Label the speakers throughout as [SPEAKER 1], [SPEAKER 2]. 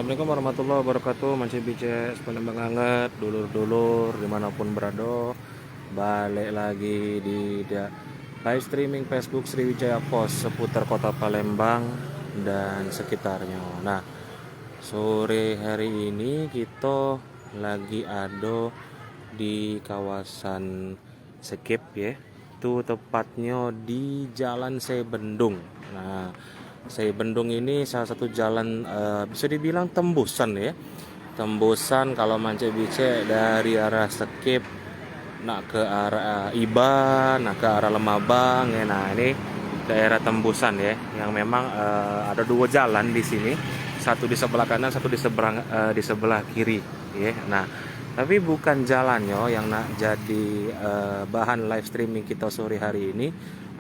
[SPEAKER 1] Assalamualaikum warahmatullahi wabarakatuh. Masih bicara penembak hangat, dulur-dulur dimanapun berada. Balik lagi di live streaming Facebook Sriwijaya Pos seputar kota Palembang dan sekitarnya. Nah, sore hari ini kita lagi ada di kawasan Sekip ya. Itu tepatnya di Jalan Sebendung. Nah, Sebendung ini salah satu jalan bisa dibilang tembusan ya. Tembusan kalau Mance Bice dari arah Sekip nak ke arah Iba, nak ke arah Lemabang ya. Nah, ini daerah tembusan ya yang memang ada dua jalan di sini. Satu di sebelah kanan, satu di sebelah kiri ya. Nah, tapi bukan jalannya yang nak jadi bahan live streaming kita sore hari ini.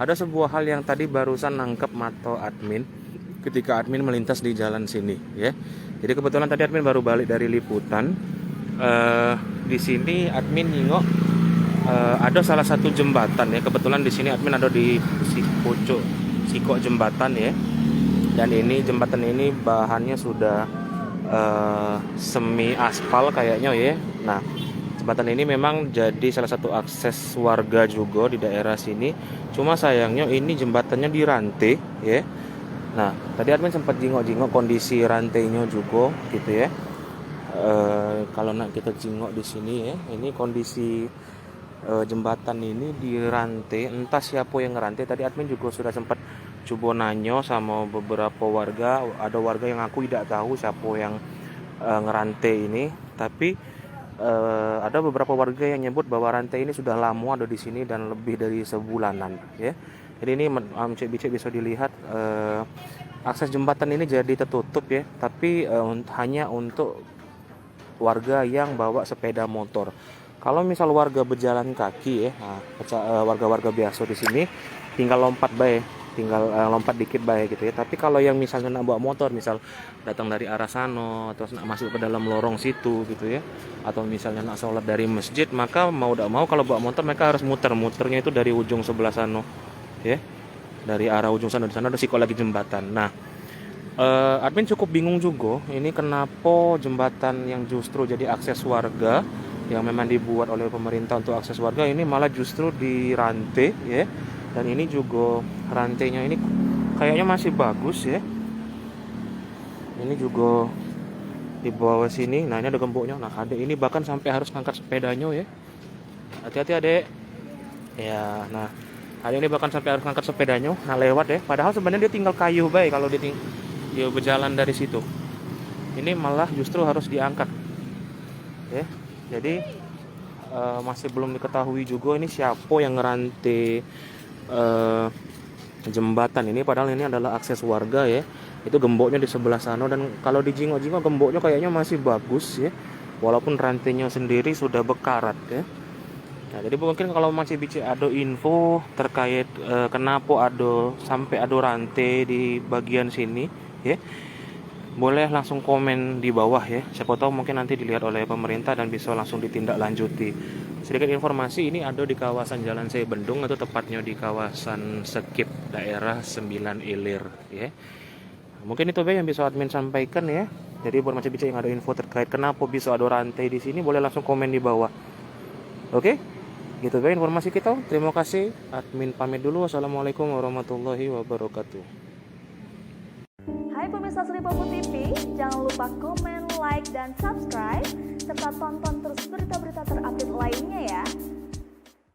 [SPEAKER 1] Ada sebuah hal yang tadi barusan nangkep mata admin ketika admin melintas di jalan sini ya. Jadi kebetulan tadi admin baru balik dari liputan. Di sini admin nyingok ada salah satu jembatan ya. Kebetulan di sini admin ada di pojok sikok jembatan ya. Dan ini jembatan ini bahannya sudah semi aspal kayaknya ya. Nah, jembatan ini memang jadi salah satu akses warga juga di daerah sini. Cuma sayangnya ini jembatannya dirantai ya. Nah, tadi admin sempat jingok-jingok kondisi rantainya juga gitu ya. Kalau nak kita jingok di sini ya, ini kondisi jembatan ini dirantai. Entah siapa yang ngerantai. Tadi admin juga sudah sempat coba nanya sama beberapa warga. Ada warga yang aku tidak tahu siapa yang ngerantai ini. Tapi ada beberapa warga yang nyebut bahwa rantai ini sudah lama ada di sini dan lebih dari sebulanan ya. Jadi ini cek bisa dilihat akses jembatan ini jadi tertutup ya, tapi hanya untuk warga yang bawa sepeda motor. Kalau misal warga berjalan kaki ya, warga-warga biasa di sini tinggal lompat bae, lompat dikit bae gitu ya. Tapi kalau yang misalnya nak bawa motor, misal datang dari arah sana terus nak masuk ke dalam lorong situ gitu ya, atau misalnya nak sholat dari masjid, maka mau tidak mau kalau bawa motor mereka harus muternya itu dari ujung sebelah sana ya, dari arah ujung sana. Di sana ada sikok lagi jembatan. Nah, admin cukup bingung juga ini kenapa jembatan yang justru jadi akses warga yang memang dibuat oleh pemerintah untuk akses warga ini malah justru dirantai ya. Dan ini juga rantainya ini kayaknya masih bagus ya. Ini juga di bawah sini. Nah, ini ada gemboknya. Nah, adek ini bahkan sampai harus ngangkat sepedanya ya. Hati-hati adek. Ya, nah adek ini bahkan sampai harus ngangkat sepedanya. Nah, lewat ya. Padahal sebenarnya dia tinggal kayu baik kalau dia berjalan dari situ. Ini malah justru harus diangkat. Ya. Jadi masih belum diketahui juga ini siapa yang ngerantai jembatan ini, padahal ini adalah akses warga ya. Itu gemboknya di sebelah sana, dan kalau dijingok-jingok gemboknya kayaknya masih bagus ya, walaupun rantainya sendiri sudah bekarat ya. Nah, jadi mungkin kalau masih bicara ada info terkait kenapa sampai ada rantai di bagian sini ya, boleh langsung komen di bawah ya. Siapa tahu mungkin nanti dilihat oleh pemerintah dan bisa langsung ditindaklanjuti. Sedikit informasi, ini ada di kawasan Jalan Sebendung atau tepatnya di kawasan Sekip, daerah 9 Ilir ya. Mungkin itu yang bisa admin sampaikan ya. Jadi buat macam bicara yang ada info terkait kenapa bisa ada rantai di sini, boleh langsung komen di bawah. Oke? Gitu informasi kita. Terima kasih. Admin pamit dulu. Wassalamualaikum warahmatullahi wabarakatuh.
[SPEAKER 2] Hai pemirsa Sri Popo TV, jangan lupa komen, like, dan subscribe, serta tonton terus berita-berita terupdate lainnya ya.